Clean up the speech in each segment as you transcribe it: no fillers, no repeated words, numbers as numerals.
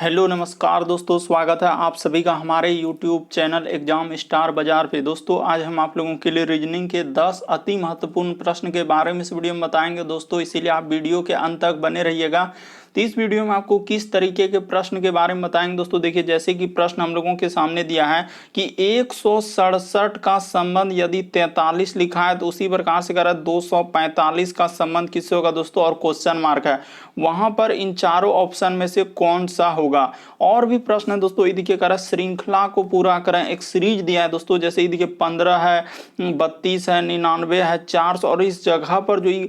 Hello नमस्कार दोस्तों, स्वागत है आप सभी का हमारे यूट्यूब चैनल एग्जाम स्टार बाजार पे। दोस्तों आज हम आप लोगों के लिए रीजनिंग के 10 अति महत्वपूर्ण प्रश्न के बारे में इस वीडियो में बताएंगे दोस्तों, इसीलिए आप वीडियो के अंत तक बने रहिएगा। तो इस वीडियो में आपको किस तरीके के प्रश्न के बारे में बताएंगे दोस्तों। देखिए जैसे कि प्रश्न हम लोगों के सामने दिया है कि 167 का संबंध यदि 43 लिखा है तो उसी प्रकार से करा 245 का संबंध किससे होगा दोस्तों, और क्वेश्चन मार्क है वहां पर इन चारों ऑप्शन में से कौन सा होगा। और भी प्रश्न है दोस्तों, ये देखिए करा श्रृंखला को पूरा करें, एक सीरीज दिया है दोस्तों, जैसे ये देखिए 15 है, 32 है, 99 है, 400, और इस जगह पर जो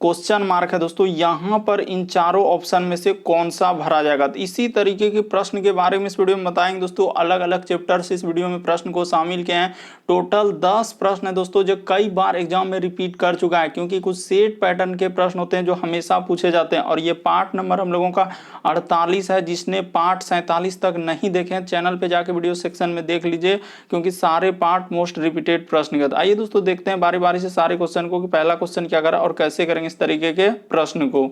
क्वेश्चन मार्क है दोस्तों, यहां पर इन चारों ऑप्शन में से कौन सा भरा जाएगा। तो इसी तरीके के प्रश्न के बारे में इस वीडियो में बताएंगे दोस्तों। अलग अलग चैप्टर से इस वीडियो में प्रश्न को शामिल किए हैं। टोटल 10 प्रश्न है दोस्तों, जो कई बार एग्जाम में रिपीट कर चुका है, क्योंकि कुछ सेट पैटर्न के प्रश्न होते हैं जो हमेशा पूछे जाते हैं। और ये पार्ट नंबर हम लोगों का 48 है। जिसने पार्ट 47 तक नहीं देखे हैं, चैनल पे जाके वीडियो सेक्शन में देख लीजिए, क्योंकि सारे पार्ट मोस्ट रिपीटेड प्रश्न के। आइए दोस्तों देखते हैं बारी बारी से सारे क्वेश्चन को कि पहला क्वेश्चन क्या करा और कैसे करेंगे इस तरीके के प्रश्न को।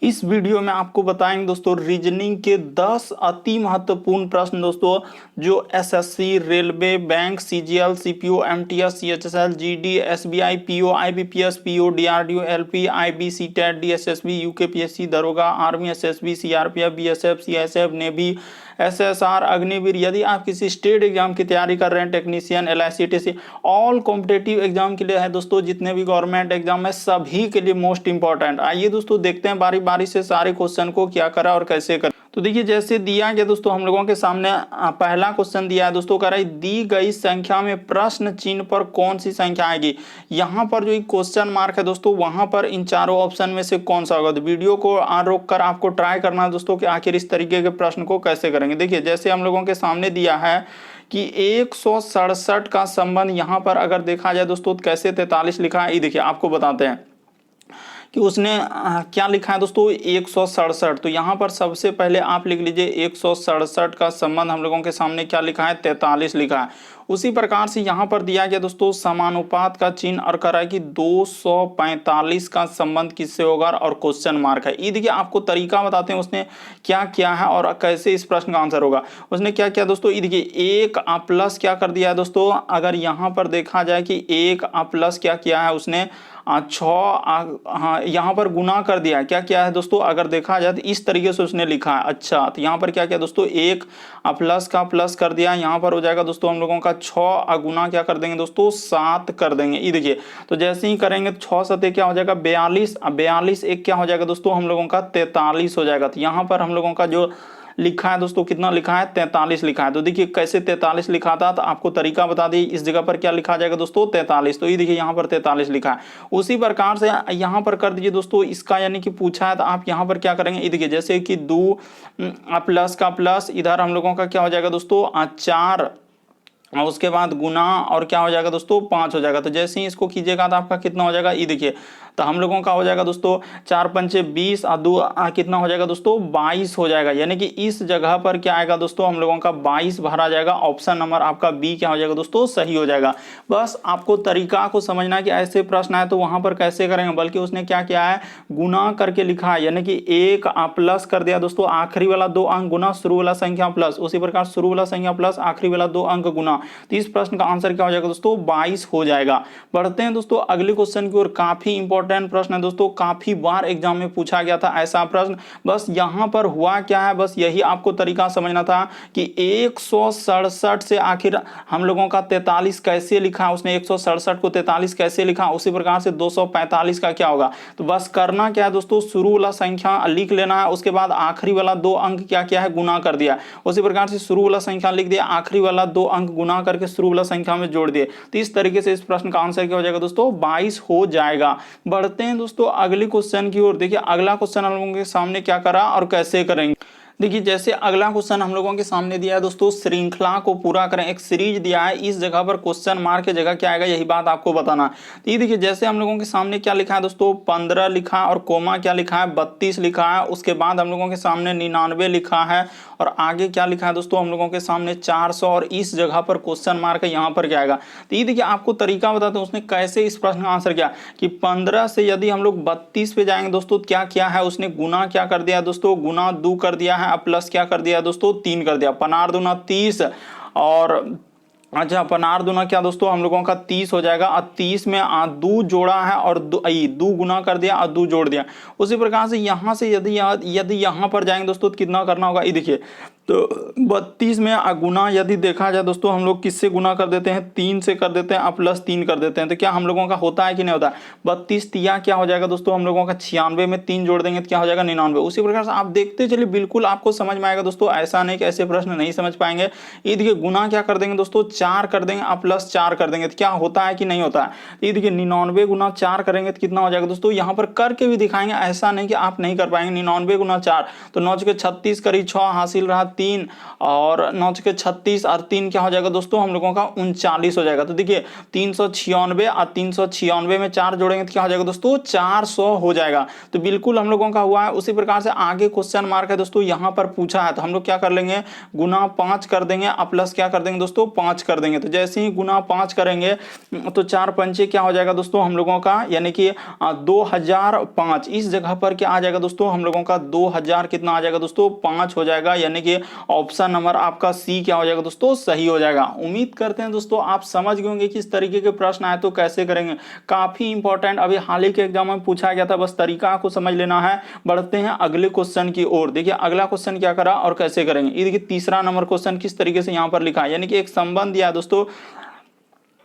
इस वीडियो में आपको बताएंगे दोस्तों रीजनिंग के 10 अति महत्वपूर्ण प्रश्न दोस्तों, जो SSC, railway, bank, CGL, CPO, MTS, CHSL, GD, SBI, PO, IBPS, PO, DRDO, LP, IBC, TET, DSSB, UKPSC, दरोगा, army, SSB, CRPF, BSF, CISF, navy, SSR, Agniveer, यदि आप किसी स्टेट एग्जाम की तैयारी कर रहे हैं, technician, LIC, all competitive exam के लिए है दोस्तों, जितने भी गवर्नमेंट एग्जाम है सभी के लिए मोस्ट इंपॉर्टेंट। आइए दोस्तों देखते हैं बारी बारी से सारे क्वेश्चन को क्या करा और कैसे करा। तो देखिए जैसे दिया गया दोस्तों, हम लोगों के सामने पहला क्वेश्चन दिया है दोस्तों, कह रहा है दी गई संख्या में प्रश्न चिन्ह पर कौन सी संख्या आएगी। यहाँ पर जो क्वेश्चन मार्क है दोस्तों, वहां पर इन चारों ऑप्शन में से कौन सा होगा। तो वीडियो को रोक कर आपको ट्राई करना है दोस्तों कि आखिर इस तरीके के प्रश्न को कैसे करेंगे। देखिए जैसे हम लोगों के सामने दिया है कि 167 का संबंध यहाँ पर अगर देखा जाए दोस्तों तो कैसे 43 लिखा है, ये देखिए आपको बताते हैं कि उसने क्या लिखा है दोस्तों, 167। तो यहाँ पर सबसे पहले आप लिख लीजिए 167 का संबंध हम लोगों के सामने क्या लिखा है, 43 लिखा है। उसी प्रकार से यहाँ पर दिया गया दोस्तों समानुपात का चिन्ह और कह रहा है कि 245 का संबंध किससे होगा और क्वेश्चन मार्क है। ये देखिए आपको तरीका बताते हैं उसने क्या किया है और कैसे इस प्रश्न का आंसर होगा। उसने क्या किया दोस्तों, ये देखिए एक प्लस क्या कर दिया है दोस्तों, अगर यहाँ पर देखा जाए कि एक प्लस क्या किया है उसने 6, हाँ यहाँ पर गुना कर दिया। क्या किया है दोस्तों, अगर देखा जाए तो इस तरीके से उसने लिखा है। अच्छा तो यहाँ पर क्या किया दोस्तों, एक प्लस का प्लस कर दिया, यहाँ पर हो जाएगा दोस्तों हम लोगों का 6 गुना क्या कर देंगे दोस्तों, 7 कर देंगे। ये देखिए तो जैसे ही करेंगे तो 6 7 क्या हो जाएगा 42, 42 एक क्या हो जाएगा दोस्तों हम लोगों का 43 हो जाएगा। तो यहाँ पर हम लोगों का जो लिखा है दोस्तों कितना लिखा है, 43 लिखा है। तो देखिए कैसे 43 लिखा था, तो आपको तरीका बता दी। इस जगह पर क्या लिखा जाएगा दोस्तों, 43। तो ये देखिए यहाँ पर 43 लिखा है। उसी प्रकार से यहाँ पर कर दीजिए दोस्तों इसका, यानी कि पूछा है तो आप यहाँ पर क्या करेंगे, ये देखिए जैसे कि 2 प्लस का प्लस, इधर हम लोगों का क्या हो जाएगा दोस्तों 4, और उसके बाद गुना और क्या हो जाएगा दोस्तों 5 हो जाएगा। तो जैसे ही इसको कीजिएगा तो आपका कितना हो जाएगा, ये देखिए तो हम लोगों का हो जाएगा दोस्तों 4 पंचे 20 और 2 कितना हो जाएगा दोस्तों 22 हो जाएगा। यानी कि इस जगह पर क्या आएगा दोस्तों, हम लोगों का 22 भरा जाएगा। ऑप्शन नंबर आपका बी क्या हो जाएगा दोस्तों, सही हो जाएगा। बस आपको तरीका को समझना है कि ऐसे प्रश्न आए तो वहां पर कैसे करेंगे। बल्कि उसने क्या किया है, गुना करके लिखा है, यानी कि एक प्लस कर दिया दोस्तों, आखिरी वाला 2 अंक गुना शुरू वाला संख्या प्लस, उसी प्रकार शुरू वाला संख्या प्लस आखिरी वाला 2 अंक गुना। तो इस प्रश्न का आंसर क्या हो जाएगा दोस्तों, 22 हो जाएगा। बढ़ते हैं दोस्तों अगले क्वेश्चन की ओर। काफी इंपॉर्टेंट प्रश्न है दोस्तों, काफी बार एग्जाम में पूछा गया था ऐसा प्रश्न। बस यहां पर हुआ क्या है, बस यही आपको तरीका समझना था कि 167 से आखिर हम लोगों का 43 कैसे लिखा, उसने 167 को 43 कैसे लिखा, उसी प्रकार से 245 का क्या होगा। तो बस करना क्या है दोस्तों, शुरू वाला संख्या लिख लेना है, उसके बाद आखिरी वाला 2 अंक क्या किया है, गुना कर दिया। उसी प्रकार से शुरू वाला संख्या लिख दिया, आखिरी वाला 2 अंक गुना करके शुरू वाला संख्या में जोड़ दिए। तो इस तरीके से इस प्रश्न का आंसर क्या हो जाएगा दोस्तों, 22 हो जाएगा। बढ़ते हैं दोस्तों अगले क्वेश्चन की ओर। देखिए अगला क्वेश्चन हम लोगों के सामने क्या करा और कैसे करेंगे। देखिए जैसे अगला क्वेश्चन हम लोगों के सामने दिया है दोस्तों, श्रृंखला को पूरा करें, एक सीरीज दिया है, इस जगह पर क्वेश्चन मार्क की जगह क्या आएगा, यही बात आपको बताना। तो ये देखिए जैसे हम लोगों के सामने क्या लिखा है दोस्तों, 15 लिखा और कोमा क्या लिखा है, 32 लिखा है। उसके बाद हम लोगों के सामने 99 लिखा है और आगे क्या लिखा है दोस्तों हम लोगों के सामने 400, और इस जगह पर क्वेश्चन मार्क है, यहाँ पर क्या आएगा। तो ये देखिए आपको तरीका बताते हैं उसने कैसे इस प्रश्न का आंसर किया कि 15 से यदि हम लोग 32 पे जाएंगे दोस्तों, क्या किया है उसने, गुना क्या कर दिया दोस्तों, गुना 2 कर दिया है है, अब प्लस क्या कर दिया दोस्तों 3 कर दिया, 15 दूना 30 और अच्छा 15 दूना क्या दोस्तों हम लोगों का 30 हो जाएगा। और 30 में दो जोड़ा है और दो गुना कर दिया और दो जोड़ दिया। उसी प्रकार से यहाँ से यदि यहाँ पर जाएंगे दोस्तों तो कितना करना होगा, ये देखिए तो 32 में गुना यदि देखा जाए दोस्तों हम लोग किससे गुना कर देते हैं, 3 से कर देते हैं और प्लस 3 कर देते हैं, तो क्या हम लोगों का होता है कि नहीं होता है। 32 तिया क्या हो जाएगा दोस्तों हम लोगों का 96 में 3 जोड़ देंगे तो क्या हो जाएगा 99। उसी प्रकार से आप देखते चलिए बिल्कुल आपको समझ में आएगा दोस्तों, ऐसा नहीं कि ऐसे प्रश्न नहीं समझ पाएंगे। ये देखिए गुना क्या कर देंगे दोस्तों 4 कर देंगे और प्लस 4 कर देंगे तो क्या होता है कि नहीं होता है। ये देखिए 99 गुना 4 करेंगे तो कितना हो जाएगा दोस्तों, यहाँ पर करके भी दिखाएंगे, ऐसा नहीं कि आप नहीं कर पाएंगे। 99 गुना 4 तो 9 के 36 करीब 6 हासिल रहा 3 और 9 के 36 और 3 क्या हो जाएगा दोस्तों हम लोगों का 39 हो जाएगा। तो देखिए 396 और 396 में 4 जोड़ेंगे तो क्या हो जाएगा दोस्तों 400 हो जाएगा। तो बिल्कुल हम लोगों का हुआ है। उसी प्रकार से आगे क्वेश्चन मार्क है दोस्तों, यहाँ पर पूछा है तो हम लोग क्या कर लेंगे गुना 5 कर देंगे और प्लस क्या कर देंगे दोस्तों 5 कर देंगे। तो जैसे ही गुना 5 करेंगे तो 4 पंचे क्या हो जाएगा दोस्तों हम लोगों का यानी कि 2005। इस जगह पर क्या आ जाएगा दोस्तों हम लोगों का 2000 कितना आ जाएगा दोस्तों 5 हो जाएगा, यानी कि ऑप्शन नंबर आपका सी क्या हो जाएगा दोस्तों सही हो जाएगा। उम्मीद करते हैं दोस्तों आप समझ गए होंगे कि इस तरीके के प्रश्न आए तो कैसे करेंगे, काफी इंपॉर्टेंट अभी हाल ही के एग्जाम में पूछा गया था, बस तरीका को समझ लेना है। बढ़ते हैं अगले क्वेश्चन की ओर। देखिए अगला क्वेश्चन क्या करा और कैसे करेंगे। ये देखिए तीसरा नंबर क्वेश्चन किस तरीके से यहाँ पर लिखा है, यानी कि एक संबंध दिया है दोस्तों,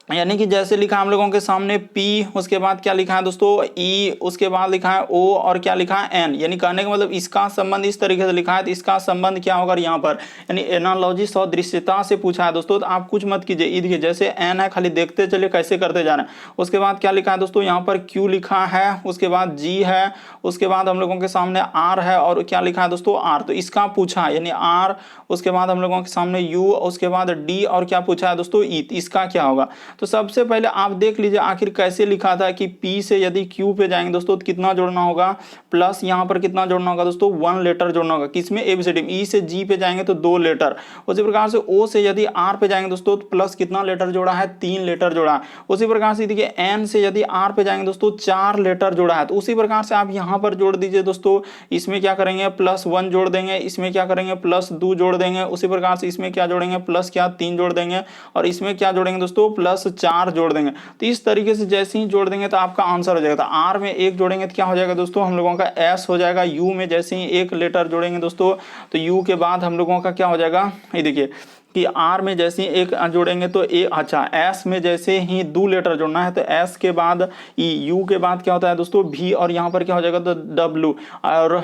यानी कि जैसे लिखा हम लोगों के सामने P, उसके बाद क्या लिखा है दोस्तों E, उसके बाद लिखा है O और क्या लिखा है N। यानी कहने का मतलब इसका संबंध इस तरीके से लिखा है तो इसका संबंध क्या होगा यहाँ पर, यानी एनालॉजी सदृश्यता से पूछा है दोस्तों। तो आप कुछ मत कीजिए, देखिए जैसे N है खाली देखते चलिए कैसे करते जा रहे हैं। उसके बाद क्या लिखा है दोस्तों यहाँ पर Q लिखा है, उसके बाद G है, उसके बाद हम लोगों के सामने R है और क्या लिखा है दोस्तों R, तो इसका पूछा है यानी R, उसके बाद हम लोगों के सामने U, उसके बाद D और क्या पूछा है दोस्तों E, इसका क्या होगा। तो सबसे पहले आप देख लीजिए आखिर कैसे लिखा था कि P से यदि Q पे जाएंगे दोस्तों तो कितना जोड़ना होगा, प्लस यहाँ पर कितना जोड़ना होगा दोस्तों 1 लेटर जोड़ना होगा, किसमें ABCD में। E से G पे जाएंगे तो 2 लेटर। उसी प्रकार से O से यदि R पे जाएंगे दोस्तों तो प्लस कितना लेटर जोड़ा है 3 लेटर जोड़ा है। उसी प्रकार से देखिए N से यदि R पे जाएंगे दोस्तों 4 लेटर जोड़ा है। तो उसी प्रकार से आप यहाँ पर जोड़ दीजिए दोस्तों, इसमें क्या करेंगे प्लस 1 जोड़ देंगे, इसमें क्या करेंगे प्लस 2 जोड़ देंगे, उसी प्रकार से इसमें क्या जोड़ेंगे प्लस क्या 3 जोड़ देंगे और इसमें क्या जोड़ेंगे दोस्तों प्लस 4 जोड़ देंगे। तो इस तरीके से जैसे ही जोड़ देंगे तो आपका आंसर हो जाएगा। तो आर में 1 जोड़ेंगे तो क्या हो जाएगा दोस्तों हम लोगों का एस हो जाएगा। यू में जैसे ही 1 लेटर जोड़ेंगे दोस्तों तो यू के बाद हम लोगों का क्या हो जाएगा, ये देखिए कि आर में जैसे ही 1 जोड़ेंगे तो अच्छा एस में जैसे ही 2 लेटर जोड़ना है तो एस के बाद ई, यू के बाद क्या होता है दोस्तों भी और यहाँ पर क्या हो जाएगा तो डब्ल्यू, और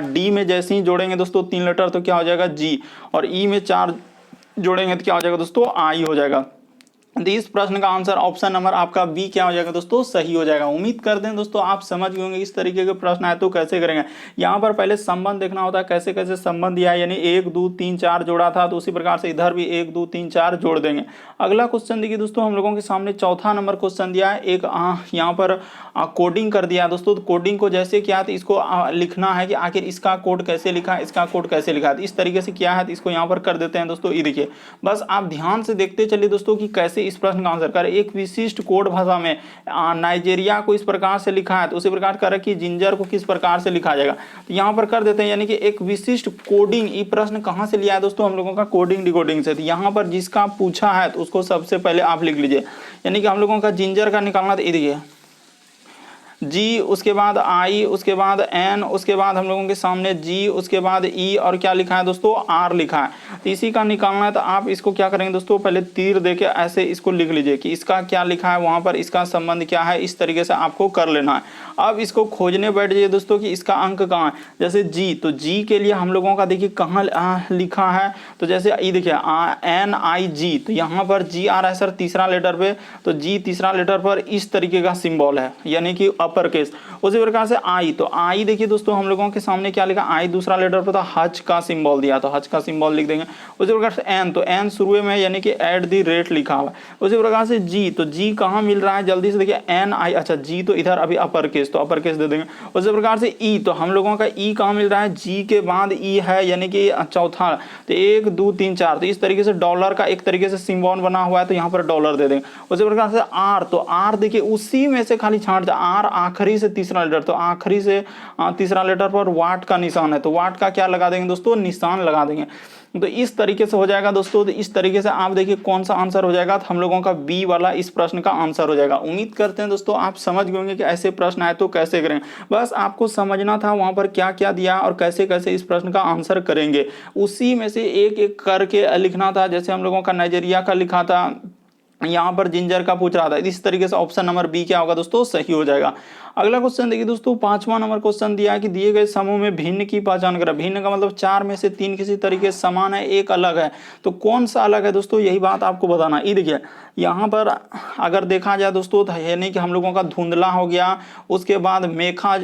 डी में जैसे ही जोड़ेंगे दोस्तों 3 लेटर तो क्या हो जाएगा जी, और ई में 4 जोड़ेंगे तो क्या हो जाएगा दोस्तों आई हो जाएगा। तो इस प्रश्न का आंसर ऑप्शन नंबर आपका बी क्या हो जाएगा दोस्तों सही हो जाएगा। उम्मीद करते हैं दोस्तों आप समझ गए होंगे इस तरीके के प्रश्न आए तो कैसे करेंगे। यहाँ पर पहले संबंध देखना होता है, कैसे कैसे संबंध दिया है, यानी 1 2 3 4 जोड़ा था तो उसी प्रकार से इधर भी 1 2 3 4 जोड़ देंगे। अगला क्वेश्चन देखिए दोस्तों हम लोगों के सामने चौथा नंबर क्वेश्चन दिया है। एक यहाँ पर कोडिंग कर दिया है दोस्तों। तो कोडिंग को जैसे किया तो इसको लिखना है कि आखिर इसका कोड कैसे लिखा है, इसका कोड कैसे लिखा है। तो इस तरीके से किया है तो इसको यहाँ पर कर देते हैं दोस्तों। ये देखिए बस आप ध्यान से देखते चलिए दोस्तों कि कैसे इस प्रश्न का आंसर करें। एक विशिष्ट कोड भाषा में नाइजीरिया को इस प्रकार से लिखा है तो उसी प्रकार करें कि जिंजर को किस प्रकार से लिखा जाएगा, तो यहाँ पर कर देते हैं। यानी कि एक विशिष्ट कोडिंग, ये प्रश्न कहाँ से लिया है दोस्तों हम लोगों का कोडिंग डिकोडिंग से। तो यहाँ पर जिसका पूछा है तो उसको सबसे पहले आप लिख लीजिए, यानी कि हम लोगों का जिंजर का निकालना। तो देखिए जी, उसके बाद आई, उसके बाद एन, उसके बाद हम लोगों के सामने जी, उसके बाद ई और क्या लिखा है दोस्तों आर लिखा है। तो इसी का निकालना है तो आप इसको क्या करेंगे दोस्तों पहले तीर देके ऐसे इसको लिख लीजिए कि इसका क्या लिखा है, वहां पर इसका संबंध क्या है, इस तरीके से आपको कर लेना है। अब इसको खोजने बैठ जाइए दोस्तों कि इसका अंक कहाँ है। जैसे जी, तो जी के लिए हम लोगों का देखिए कहाँ लिखा है, तो जैसे ई देखिए एन आई जी, तो यहाँ पर जी आ रहा है सर तीसरा लेटर पे, तो जी तीसरा लेटर पर इस तरीके का सिंबल है यानी कि अपर केस। उसी प्रकार से आई, तो आई देखिए दोस्तों हम लोगों के सामने क्या लिखा, आई दूसरा लेटर पर तो हज का सिंबल दिया तो हज का सिंबल लिख देंगे। उसी प्रकार से एन, तो एन शुरू में यानी कि @ लिखा हुआ है। उसी प्रकार से जी, तो जी कहाँ मिल रहा है जल्दी से देखिए एन आई, अच्छा जी तो इधर अभी अपर केस, केस, तो अपर केस दे देंगे। उसी प्रकार से ई, तो हम लोगों का ई कहाँ मिल रहा है, जी के बाद ई है, यानी कि चौथा, तो 1 2 3 4, तो इस तरीके से डॉलर का एक तरीके से सिंबल बना हुआ है, तो यहाँ पर डॉलर दे देंगे। उसी प्रकार से आर, तो आर देखिए उसी में से खाली छांट, आर आखिरी से तीसरा लेटर, तो आखिरी से तीसरा लेटर पर वाट का निशान है, तो वाट का क्या लगा देंगे दोस्तों, निशान लगा देंगे। तो इस तरीके से हो जाएगा दोस्तों। तो इस तरीके से आप देखिए कौन सा आंसर हो जाएगा, तो हम लोगों का बी वाला इस प्रश्न का आंसर हो जाएगा। उम्मीद करते हैं दोस्तों आप समझ गए होंगे कि ऐसे प्रश्न आए तो कैसे करें। बस आपको समझना था वहां पर क्या क्या दिया और कैसे कैसे इस प्रश्न का आंसर करेंगे, उसी में से एक एक करके लिखना था। जैसे हम लोगों का नाइजीरिया का लिखा था, यहाँ पर जिंजर का पूछ रहा था, इस तरीके से ऑप्शन नंबर बी क्या होगा दोस्तों, सही हो जाएगा। अगला क्वेश्चन देखिए दोस्तों, 5वां नंबर क्वेश्चन दिया है कि दिए गए समूह में भिन्न की पहचान करें। भिन्न का मतलब 4 में से 3 किसी तरीके से समान है, एक अलग है, तो कौन सा अलग है दोस्तों, यही बात आपको बताना। ये देखिए यहाँ पर अगर देखा जाए दोस्तों, तो है नहीं कि हम लोगों का धुंधला हो गया, उसके बाद मेघा,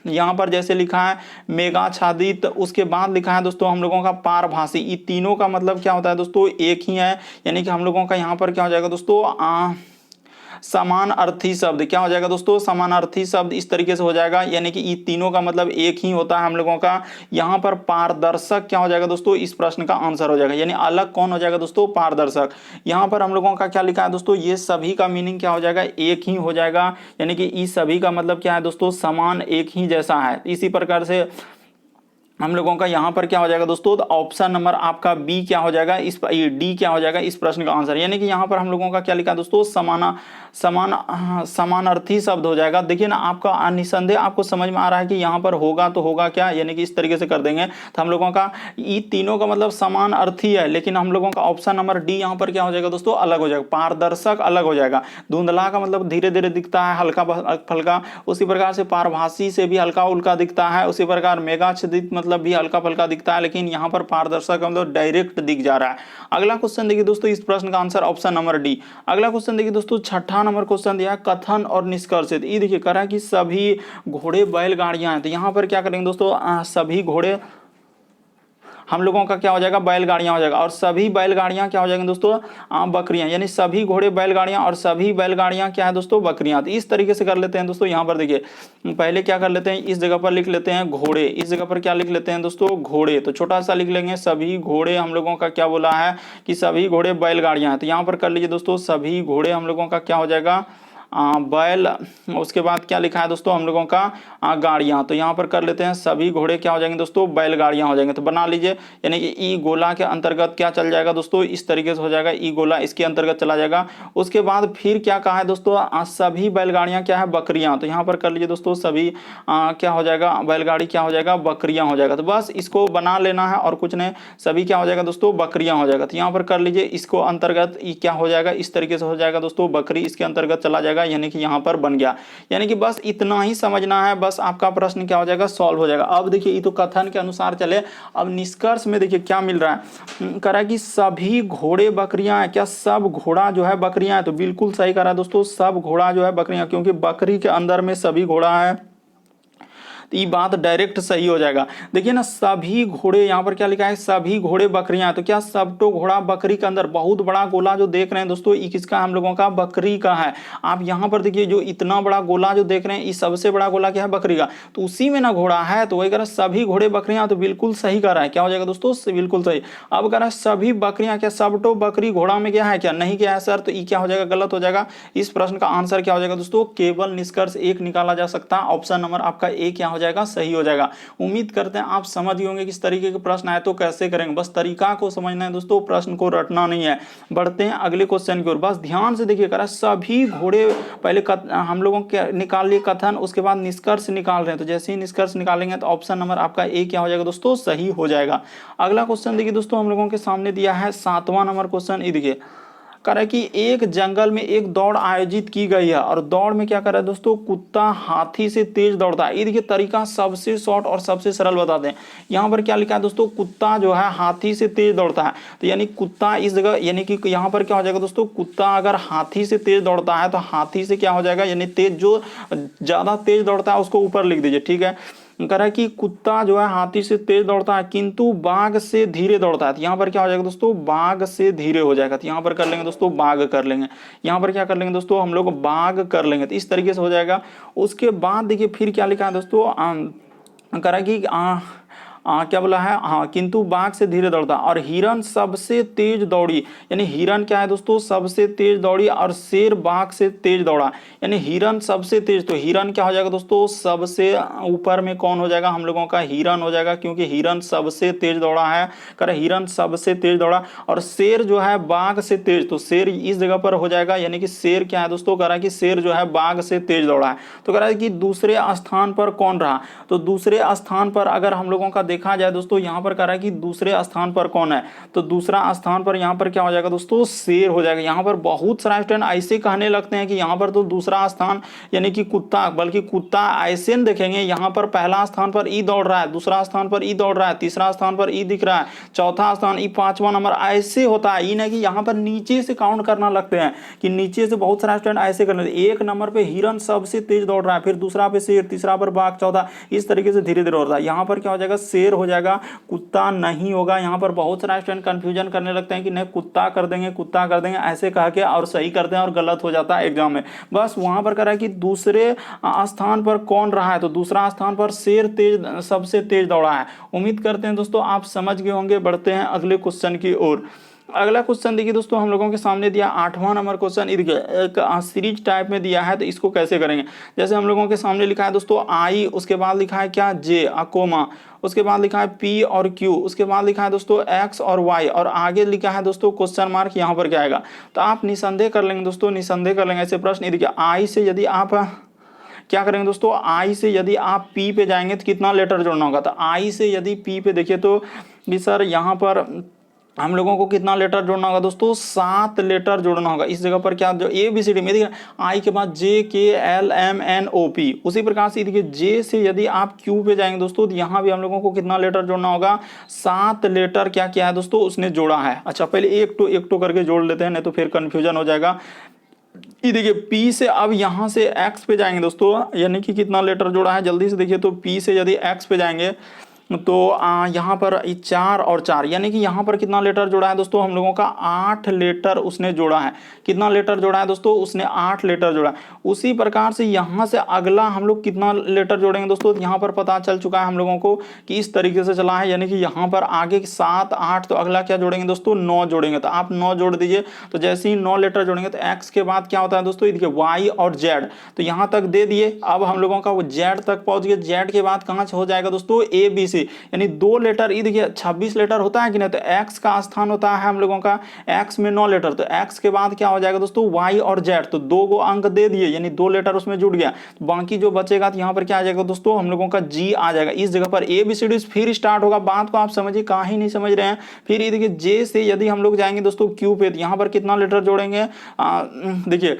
यहाँ पर जैसे लिखा है मेघाच्छादित, उसके बाद लिखा है दोस्तों हम लोगों का पारभासी। ये तीनों का मतलब क्या होता है दोस्तों, एक ही है, यानी कि हम लोगों का यहाँ पर क्या हो जाएगा दोस्तों, समान अर्थी शब्द। क्या हो जाएगा दोस्तों, समान अर्थी शब्द, इस तरीके से हो जाएगा, यानी कि ये तीनों का मतलब एक ही होता है हम लोगों का। यहाँ पर पारदर्शक क्या हो जाएगा दोस्तों, इस प्रश्न का आंसर हो जाएगा, यानी अलग कौन हो जाएगा दोस्तों, पारदर्शक। यहाँ पर हम लोगों का क्या लिखा है दोस्तों, ये सभी का मीनिंग क्या हो जाएगा, एक ही हो जाएगा, यानी कि इस सभी का मतलब क्या है दोस्तों, समान एक ही जैसा है। इसी प्रकार से हम लोगों का यहाँ पर क्या हो जाएगा दोस्तों, तो ऑप्शन नंबर आपका बी क्या हो जाएगा, इस डी क्या हो जाएगा इस प्रश्न का आंसर। यानी कि यहाँ पर हम लोगों का क्या लिखा है दोस्तों, समानार्थी शब्द हो जाएगा। देखिए ना, आपका निसंदेह आपको समझ में आ रहा है कि यहाँ पर होगा तो होगा क्या, यानी कि इस तरीके से कर देंगे। तो हम लोगों का ये तीनों का मतलब समान अर्थी है, लेकिन हम लोगों का ऑप्शन नंबर डी यहाँ पर क्या हो जाएगा दोस्तों, अलग हो जाएगा। पारदर्शक अलग हो जाएगा, धुंधला का मतलब धीरे धीरे दिखता है, हल्का फल्का, उसी प्रकार से पारभासी से भी हल्का उल्का दिखता है, उसी प्रकार मेघाच्छादित मतलब भी हल्का फल्का दिखता है, लेकिन यहाँ पर पारदर्शक मतलब डायरेक्ट दिख जा रहा है। अगला क्वेश्चन देखिए दोस्तों, इस प्रश्न का आंसर ऑप्शन नंबर डी। अगला क्वेश्चन देखिए दोस्तों, 6ठा नंबर क्वेश्चन दिया है कथन और निष्कर्षित। ये देखिए कह रहा है कि सभी घोड़े बैलगाड़ियां हैं, तो यहाँ पर क्या करेंगे दोस्तों, सभी घोड़े हम लोगों का क्या हो जाएगा, बैलगाड़ियां हो जाएगा, और सभी बैलगाड़ियां क्या हो जाएंगे दोस्तों, बकरियां, यानी सभी घोड़े बैलगाड़ियां और सभी बैलगाड़ियां क्या है दोस्तों, बकरियां। तो इस तरीके से कर लेते हैं दोस्तों। यहाँ पर देखिए पहले क्या कर लेते हैं, इस जगह पर लिख लेते हैं घोड़े, इस जगह पर क्या लिख लेते हैं दोस्तों, घोड़े, तो छोटा सा लिख लेंगे सभी घोड़े। हम लोगों का क्या बोला है कि सभी घोड़े बैलगाड़ियां हैं, तो यहाँ पर कर लीजिए दोस्तों सभी घोड़े हम लोगों का क्या हो जाएगा, बैल। उसके बाद क्या लिखा है दोस्तों हम लोगों का, गाड़ियां, तो यहाँ पर कर लेते हैं सभी घोड़े क्या हो जाएंगे दोस्तों, बैलगाड़ियां हो जाएंगे। तो बना लीजिए, यानी कि ई गोला के अंतर्गत क्या चल जाएगा दोस्तों, इस तरीके से हो जाएगा, ई गोला इसके अंतर्गत चला जाएगा। उसके बाद फिर क्या कहा है दोस्तों, सभी बैलगाड़ियां क्या है, बकरियां, तो यहाँ पर कर लीजिए दोस्तों सभी क्या हो जाएगा, बैलगाड़ी क्या हो जाएगा, बकरियां हो जाएगा। तो बस इसको बना लेना है और कुछ नहीं, सभी क्या हो जाएगा दोस्तों, बकरियां हो जाएगा। तो यहाँ पर कर लीजिए इसको अंतर्गत ई क्या हो जाएगा, इस तरीके से हो जाएगा दोस्तों, बकरी इसके अंतर्गत चला जाएगा, यानी कि यहाँ पर बन गया। यानी कि बस इतना ही समझना है, बस आपका प्रश्न क्या हो जाएगा, सॉल्व हो जाएगा। अब देखिए ये तो कथन के अनुसार चले, अब निष्कर्ष में देखिए क्या मिल रहा है, कह रहा है कि सभी घोड़े बकरियां हैं। क्या सब घोड़ा जो है बकरियां हैं, तो बिल्कुल सही कह रहा है दोस्तों, सब घोड़ा जो है बकरियां, क्योंकि बकरी के अंदर में सभी घोड़ा है, तो ये बात डायरेक्ट सही हो जाएगा। देखिए ना, सभी घोड़े, यहाँ पर क्या लिखा है, सभी घोड़े बकरियां, तो क्या सब तो घोड़ा बकरी के अंदर, बहुत बड़ा गोला जो देख रहे हैं दोस्तों, ये किसका, हम लोगों का बकरी का है। आप यहाँ पर देखिए जो इतना बड़ा गोला जो देख रहे हैं, ये सबसे बड़ा गोला क्या है, बकरी का, तो उसी में ना घोड़ा है, तो वही कह रहा है सभी घोड़े बकरियां, तो बिल्कुल सही कर रहा है, क्या हो जाएगा दोस्तों, बिल्कुल सही। अब कह रहा है सभी बकरियां, क्या सब तो बकरी घोड़ा में क्या है, क्या नहीं क्या है सर, तो ये क्या हो जाएगा, गलत हो जाएगा। इस प्रश्न का आंसर क्या हो जाएगा दोस्तों, केवल निष्कर्ष एक निकाला जा सकता है, ऑप्शन नंबर आपका ए क्या हो जाएगा, सही हो जाएगा। उम्मीद करते हैं आप समझ गए होंगे किस तरीके के प्रश्न आए तो कैसे करेंगे, बस तरीका को समझना है दोस्तों, प्रश्न को रटना नहीं है। बढ़ते हैं अगले क्वेश्चन की ओर, बस ध्यान से देखिए, करा सभी घोड़े, पहले हम लोगों के निकाल लिए कथन, उसके बाद निष्कर्ष निकाल रहे हैं, तो जैसे ही निष्कर्ष निकालेंगे तो ऑप्शन नंबर आपका ए क्या हो जाएगा दोस्तों, सही हो जाएगा। अगला क्वेश्चन देखिए दोस्तों, हम लोगों के सामने दिया है 7वां नंबर क्वेश्चन। ये देखिए कह रहा है कि एक जंगल में एक दौड़ आयोजित की गई है, और दौड़ में क्या कर रहा है दोस्तों, कुत्ता हाथी से तेज दौड़ता है। ये देखिए तरीका सबसे शॉर्ट और सबसे सरल बताते हैं। यहाँ पर क्या लिखा है दोस्तों, कुत्ता जो है हाथी से तेज दौड़ता है, तो यानी कुत्ता इस जगह, यानी कि यहाँ पर क्या हो जाएगा दोस्तों, कुत्ता अगर हाथी से तेज दौड़ता है तो हाथी से क्या हो जाएगा, यानी तेज जो ज्यादा तेज दौड़ता है उसको ऊपर लिख दीजिए, ठीक है। कह रहा है कि कुत्ता जो है हाथी से तेज दौड़ता है किंतु बाघ से धीरे दौड़ता है। तो यहाँ पर क्या हो जाएगा दोस्तों, बाघ से धीरे हो जाएगा। तो यहाँ पर कर लेंगे दोस्तों बाघ कर लेंगे, यहाँ पर क्या कर लेंगे दोस्तों हम लोग बाघ कर लेंगे। तो इस तरीके से हो जाएगा। उसके बाद देखिए फिर क्या लिखा है दोस्तों, कह रहा है कि क्या बोला है, हाँ किंतु बाघ से धीरे दौड़ता और हिरन सबसे तेज दौड़ी। यानी हिरन क्या है दोस्तों, सबसे तेज दौड़ी और शेर बाघ से तेज दौड़ा। यानी हिरन सबसे तेज, तो हिरन क्या हो जाएगा दोस्तों, सबसे ऊपर में कौन हो जाएगा हम लोगों का, हिरन हो जाएगा, क्योंकि हिरन सबसे तेज दौड़ा है। कर हिरन सबसे तेज दौड़ा। और शेर जो है बाघ से तेज, तो शेर इस जगह पर हो जाएगा। यानी कि शेर क्या है दोस्तों, कह रहा है कि शेर जो है बाघ से तेज दौड़ा है। तो कह रहा है कि दूसरे स्थान पर कौन रहा, तो दूसरे स्थान पर अगर हम लोगों का देखा जाए दोस्तों, यहां पर कह रहा है कि दूसरे स्थान पर कौन है, तो दूसरा स्थान पर यहां पर क्या हो जाएगा दोस्तों, शेर हो जाएगा। यहां पर बहुत सारा स्टूडेंट ऐसे कहने लगते हैं कि यहां पर तो दूसरा स्थान यानी कि कुत्ता, बल्कि कुत्ता ऐसे नहीं देखेंगे, यहां पर पहला स्थान पर ई दौड़ रहा है, दूसरा स्थान पर ई दौड़ रहा है, तीसरा स्थान पर ई दिख रहा है, चौथा स्थान ई, पांचवा नंबर, ऐसे होता है। ये नहीं कि यहां पर नीचे से काउंट करना लगते हैं कि नीचे से बहुत सारा स्टूडेंट ऐसे करने, एक नंबर पे हिरन सबसे तेज दौड़ रहा है, फिर दूसरा पे शेर, तीसरा पर बाघ, चौथा, इस तरीके से धीरे धीरे हो रहा है। यहां पर क्या हो जाएगा, शेर हो जाएगा, कुत्ता नहीं होगा। यहां पर बहुत सारा स्टूडेंट कंफ्यूजन करने लगते हैं कि नहीं कुत्ता कर देंगे, कुत्ता कर देंगे, ऐसे कह के और सही करते हैं और गलत हो जाता है एग्जाम में। बस वहां पर कह रहा है कि दूसरे स्थान पर कौन रहा है, तो दूसरा स्थान पर शेर तेज सबसे तेज दौड़ा है। उम्मीद करते हैं दोस्तों आप समझ गए होंगे। बढ़ते हैं अगले क्वेश्चन की ओर। अगला क्वेश्चन देखिए दोस्तों, हम लोगों के सामने दिया 8वां नंबर क्वेश्चन, एक सीरीज टाइप में दिया है। तो इसको कैसे करेंगे, जैसे हम लोगों के सामने लिखा है दोस्तों आई, उसके बाद लिखा है क्या जे, अकोमा, उसके बाद लिखा है पी और क्यू, उसके बाद लिखा है दोस्तों एक्स और वाई, और आगे लिखा है दोस्तों क्वेश्चन मार्क। यहाँ पर क्या आएगा, तो आप निसंदेह कर लेंगे दोस्तों, निसंदेह कर लेंगे ऐसे प्रश्न। देखिए आई से यदि आप क्या करेंगे दोस्तों, आई से यदि आप पी पे जाएंगे तो कितना लेटर जोड़ना होगा, तो आई से यदि पी पे देखिए तो सर यहाँ पर हम लोगों को कितना लेटर जोड़ना होगा दोस्तों, 7 लेटर जोड़ना होगा। इस जगह पर क्या जो ए बी सी डी में देखिए आई के बाद J K L M N O P, उसी प्रकार से देखिए जे से यदि आप क्यू पे जाएंगे दोस्तों, तो यहाँ भी हम लोगों को कितना लेटर जोड़ना होगा, 7 लेटर क्या किया है दोस्तों उसने जोड़ा है। अच्छा पहले एक टू करके जोड़ लेते हैं, नहीं तो फिर कंफ्यूजन हो जाएगा। ये देखिए P से अब यहाँ से X पे जाएंगे दोस्तों, यानी कि कितना लेटर जोड़ा है जल्दी से देखिए, तो P से यदि X पे जाएंगे तो यहाँ पर 4 और 4, यानी कि यहाँ पर कितना लेटर जोड़ा है दोस्तों हम लोगों का, 8 लेटर उसने जोड़ा है। कितना लेटर जोड़ा है दोस्तों, उसने 8 लेटर जोड़ा है। उसी प्रकार से यहाँ से अगला हम लोग कितना लेटर जोड़ेंगे दोस्तों, यहाँ पर पता चल चुका है हम लोगों को कि इस तरीके से चला है, यानी कि यहाँ पर आगे 7 8, तो अगला क्या जोड़ेंगे दोस्तों 9 जोड़ेंगे। तो आप 9 जोड़ दीजिए, तो जैसे ही 9 लेटर जोड़ेंगे तो एक्स के बाद क्या होता है दोस्तों, देखिए वाई और जेड, तो यहाँ तक दे दिए। अब हम लोगों का वो जेड तक पहुंच गए, जेड के बाद कहाँ हो जाएगा दोस्तों ए बी सी, यानी 2 लेटर। ये देखिए 26 लेटर होता है कि नहीं, तो एक्स का स्थान होता है हम लोगों का एक्स में 9 लेटर, तो एक्स के बाद क्या हो जाएगा दोस्तों वाई और जेड, तो 2 अंक दे दिए, यानी 2 लेटर उसमें जुड़ गया। तो बाकी जो बचेगा तो यहाँ पर क्या आ जाएगा दोस्तों हम लोगों का जी आ जाएगा। इस जगह पर ए बी सी डी फिर स्टार्ट होगा। बात को आप समझिए, कहाँ ही नहीं समझ रहे हैं। फिर ये देखिए जे से यदि हम लोग जाएंगे दोस्तों क्यू पे, तो यहाँ पर कितना लेटर जोड़ेंगे, देखिए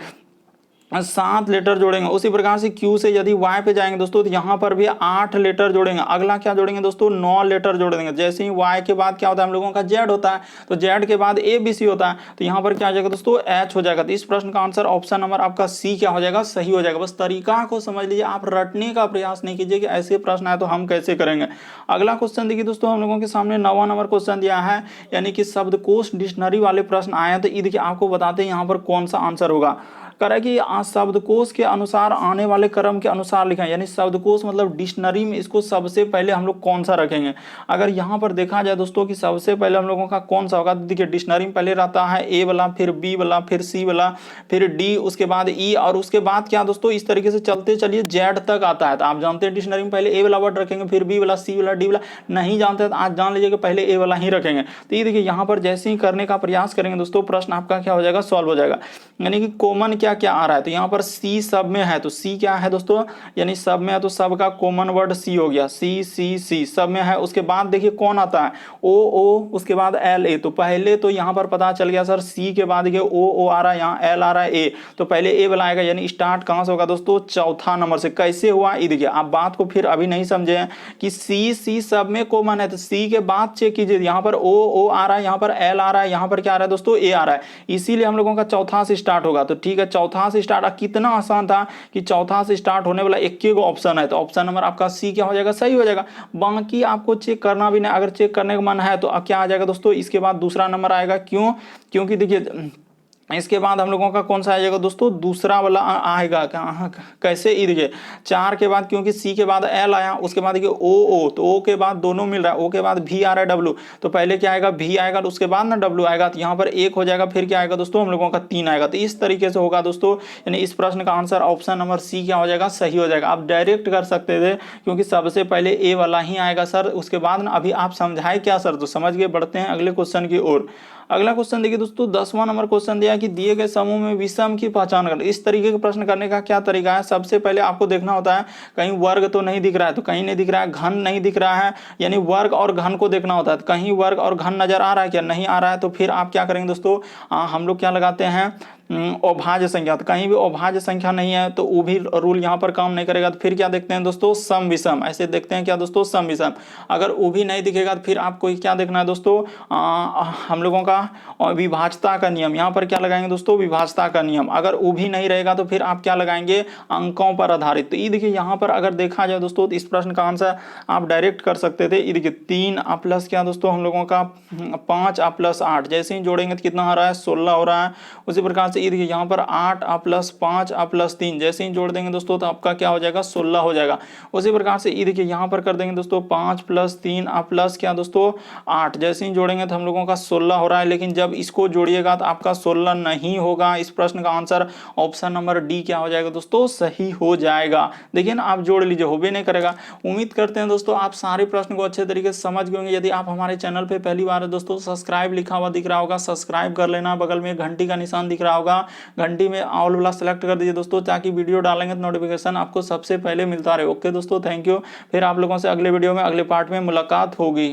7 लेटर जोड़ेंगे। उसी प्रकार से Q से यदि Y पे जाएंगे दोस्तों, तो यहाँ पर भी 8 लेटर जोड़ेंगे। अगला क्या जोड़ेंगे दोस्तों 9 लेटर जोड़ देंगे। जैसे ही Y के बाद क्या होता है हम लोगों का Z होता है, तो Z के बाद A B C होता है, तो यहाँ पर क्या आ जाएगा दोस्तों H हो जाएगा। तो इस प्रश्न का आंसर ऑप्शन नंबर आपका C क्या हो जाएगा, सही हो जाएगा। बस तरीका को समझ लीजिए, आप रटने का प्रयास नहीं कीजिए कि ऐसे प्रश्न आए तो हम कैसे करेंगे। अगला क्वेश्चन देखिए दोस्तों, हम लोगों के सामने 9वां नंबर क्वेश्चन दिया है, यानी कि शब्दकोश डिक्शनरी वाले प्रश्न आए हैं। तो ये देखिए आपको बताते हैं यहाँ पर कौन सा आंसर होगा। कह रहा है कि शब्दकोश के अनुसार आने वाले क्रम के अनुसार लिखा है, यानी शब्दकोश मतलब डिक्शनरी में इसको सबसे पहले हम लोग कौन सा रखेंगे। अगर यहाँ पर देखा जाए दोस्तों कि सबसे पहले हम लोगों का कौन सा होगा, देखिए डिक्शनरी में पहले रहता है ए वाला, फिर बी वाला, फिर सी वाला, फिर डी, उसके बाद ई, और उसके बाद क्या दोस्तों इस तरीके से चलते चलिए जेड तक आता है। तो आप जानते हैं डिक्शनरी में पहले ए वाला वर्ड रखेंगे, फिर बी वाला, सी वाला, डी वाला। नहीं जानते तो आज जान लीजिए कि पहले ए वाला ही रखेंगे। तो ये देखिए यहाँ पर जैसे ही करने का प्रयास करेंगे दोस्तों, प्रश्न आपका क्या हो जाएगा, सॉल्व हो जाएगा। यानी कि कॉमन क्या क्या आ रहा है, तो यहाँ पर सी सब में है, तो सी क्या है दोस्तों, यानी सब में है तो सब का कॉमन वर्ड सी हो गया, सी सी सी सब में है। उसके बाद देखिए कौन आता है, ओ ओ, उसके बाद एल ए। तो पहले तो यहाँ पर पता चल गया सर सी के बाद देखिए ओ ओ आ रहा है, यहाँ एल आ रहा है, ए, तो पहले ए वाला आएगा। यानी स्टार्ट कहाँ से होगा दोस्तों, चौथा नंबर से। कैसे हुआ ये देखिए, आप बात को फिर अभी नहीं समझे हैं कि सी सी सब में कॉमन है, तो सी के बाद चेक कीजिए, यहाँ पर ओ ओ आ रहा है, यहाँ पर एल आ रहा है, यहाँ पर क्या आ रहा है दोस्तों ए आ रहा है, इसीलिए हम लोगों का चौथा से स्टार्ट होगा। तो ठीक है, चौथा से स्टार्ट, कितना आसान था कि चौथा से स्टार्ट होने वाला एक ही ऑप्शन है, तो ऑप्शन नंबर आपका सी क्या हो जाएगा, सही हो जाएगा। बाकी आपको चेक करना भी नहीं, अगर चेक करने का मन है तो क्या आ जाएगा दोस्तों, इसके बाद दूसरा नंबर आएगा। क्यों? क्योंकि देखिए इसके बाद हम लोगों का कौन सा आएगा दोस्तों, दूसरा वाला आएगा। कैसे, ई देखिए 4 के बाद, क्योंकि सी के बाद एल आया, उसके बाद देखिए ओ, तो ओ के बाद दोनों मिल रहा है, ओ के बाद भी आ रहा है डब्ल्यू, तो पहले क्या आएगा, भी आएगा, तो उसके बाद ना डब्ल्यू आएगा, तो यहाँ पर 1 हो जाएगा, फिर क्या आएगा दोस्तों, हम लोगों का 3 आएगा। तो इस तरीके से होगा दोस्तों, यानी इस प्रश्न का आंसर ऑप्शन नंबर सी क्या हो जाएगा, सही हो जाएगा। आप डायरेक्ट कर सकते थे, क्योंकि सबसे पहले ए वाला ही आएगा सर, उसके बाद ना अभी आप समझाए क्या सर, तो समझ गए। बढ़ते हैं अगले क्वेश्चन की ओर। अगला क्वेश्चन देखिए दोस्तों, 10वां नंबर क्वेश्चन दिया कि दिए गए समूह में विषम की पहचान कर। इस तरीके के प्रश्न करने का क्या तरीका है, सबसे पहले आपको देखना होता है कहीं वर्ग तो नहीं दिख रहा है, तो कहीं नहीं दिख रहा है, घन नहीं दिख रहा है, यानी वर्ग और घन को देखना होता है। कहीं वर्ग और घन नजर आ रहा है क्या, नहीं आ रहा है, तो फिर आप क्या करेंगे दोस्तों, हम लोग क्या लगाते हैं, अभाज्य संख्या। तो कहीं भी अभाज्य संख्या नहीं है तो वो भी रूल यहाँ पर काम नहीं करेगा। तो फिर क्या देखते हैं दोस्तों, सम विषम, ऐसे देखते हैं क्या दोस्तों, सम विषम। अगर वो भी नहीं दिखेगा तो फिर आपको क्या देखना है दोस्तों, हम लोगों का विभाज्यता का नियम, यहाँ पर क्या लगाएंगे दोस्तों, विभाज्यता का नियम। अगर वो भी नहीं रहेगा तो फिर आप क्या लगाएंगे, अंकों पर आधारित। तो ये देखिए यहाँ पर अगर देखा जाए दोस्तों, तो इस प्रश्न का आंसर आप डायरेक्ट कर सकते थे। ये देखिए 3 प्लस क्या दोस्तों, हम लोगों का 5 प्लस 8, जैसे ही जोड़ेंगे तो कितना आ रहा है, 16 हो रहा है। उसी प्रकार से ये देखिए यहाँ पर 8 प्लस 5 प्लस 3, जैसे ही जोड़ देंगे दोस्तों तो आपका क्या हो जाएगा, 16 हो जाएगा। उसी प्रकार से ये देखिए यहाँ पर कर देंगे दोस्तों 5 प्लस 3 प्लस क्या दोस्तों 8, जैसे ही जोड़ेंगे तो हम लोगों का 16 हो रहा है। लेकिन जब इसको जोड़िएगा तो आपका 16 नहीं होगा। इस प्रश्न का आंसर ऑप्शन नंबर डी क्या हो जाएगा दोस्तों, सही हो जाएगा। देखिए ना, आप जोड़ लीजिए, हो भी नहीं करेगा। उम्मीद करते हैं दोस्तों आप सारे प्रश्न को अच्छे तरीके से समझ गए होंगे। यदि आप हमारे चैनल पे पहली बार है दोस्तों, सब्सक्राइब लिखा हुआ दिख रहा होगा, सब्सक्राइब कर लेना। बगल में घंटी का निशान दिख रहा होगा, घंटी में ऑल वाला सेलेक्ट कर दीजिए दोस्तों, ताकि वीडियो डालेंगे तो नोटिफिकेशन आपको सबसे पहले मिलता रहे। ओके दोस्तों, थैंक यू। फिर आप लोगों से अगले वीडियो में अगले पार्ट में मुलाकात होगी।